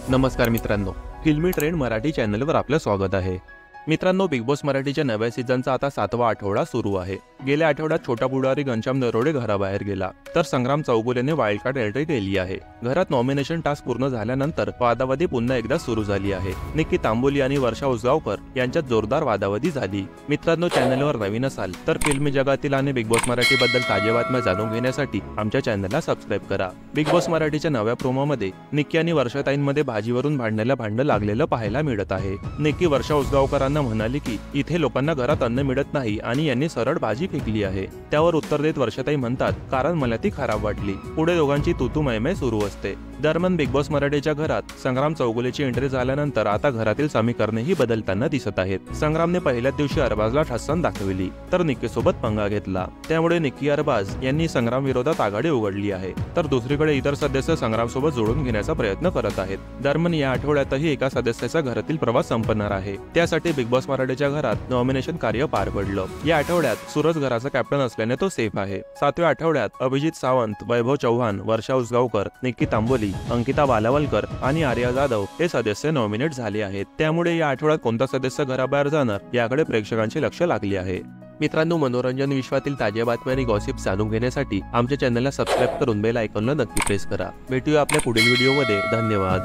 नमस्कार मित्रांनो, फिल्मी ट्रेंड मराठी चॅनलवर आपलं स्वागत आहे। मित्रांनो, बिग बॉस मराठीच्या नव्या सीझनचा आता 7वा आठवडा सुरू आहे। गेल्या आठवड्यात छोटा पुढारी घनश्याम नरोडे घराबाहेर गेला, तर संग्राम चौगुलेने वाईल्ड कार्ड एंट्री केली आहे। घरात नॉमिनेशन टास्क पूर्ण झाल्यानंतर वादावादी पुन्हा एकदा सुरू झाली आहे। निक्की तांबोली आणि वर्षा उसगावकर यांच्यात जोरदार वादावादी झाली। मित्रांनो, चॅनलवर नवीन असाल तर फिल्मी जगातील आणि बिग बॉस मराठी बद्दल ताज्या बातम्या जाणून घेण्यासाठी आमच्या चॅनलला सबस्क्राइब करा। बिग बॉस मराठीच्या नव्या प्रोमोमध्ये निक्की आणि वर्षाताईंमध्ये भाजीवरून भांडण लागलेलं पाहायला मिळत आहे। निक्की वर्षा उसगावकरांना म्हणाली की इथे लोकांना घरात अन्न मिळत नाही आणि यांनी सरळ भाजी फेकली आहे। त्यावर उत्तर देत वर्षाताई म्हणतात, कारण मला ती खराब वाटली। पुढे दोघांची तूतू मैमै सुरू असते। दरम्यान बिग बॉस मराठीच्या घरात संग्राम चौगुलेची एंट्री झाल्यानंतर आता घरातील समीकरणेही बदलताना दिसत आहेत। संग्रामने पहिल्याच दिवशी अरबाजला ठस्सन दाखवली, तर निक्की सोबत पंगा घेतला। त्यामुळे निक्की अरबाज यांनी संग्राम विरोधात आघाडी उघडली आहे, तर दुसरीकडे इतर सदस्य संग्राम सोबत जोडून घेण्याचा प्रयत्न करत आहेत। दरम्यान या आठवड्यातही एका सदस्याचा घरातील प्रवास संपणार आहे। त्यासाठी बिग बॉस मराठीच्या घरात नॉमिनेशन कार्य पार पडलं। या आठवड्यात सूरज घराचा कॅप्टन असल्याने तो सेफ आहे। 7व्या आठवड्यात अभिजित सावंत, वैभव चव्हाण, वर्षा उसगावकर, निक्की तांबोली, अंकिता बालावलकर आणि आर्या जाधव हे सदस्य नॉमिनेट झाले आहेत। त्यामुळे या आठवड्यात कोणता सदस्य घराबाहेर जाणार याकडे प्रेक्षकांचे लक्ष लागले आहे। मित्रांनो, मनोरंजन विश्वातील ताज्या बातम्या आणि गॉसिप जाणून घेण्यासाठी आमच्या चॅनलला सबस्क्राइब करून बेल आयकॉनला नक्की प्रेस करा। भेटूया आपल्या पुढील व्हिडिओमध्ये। धन्यवाद।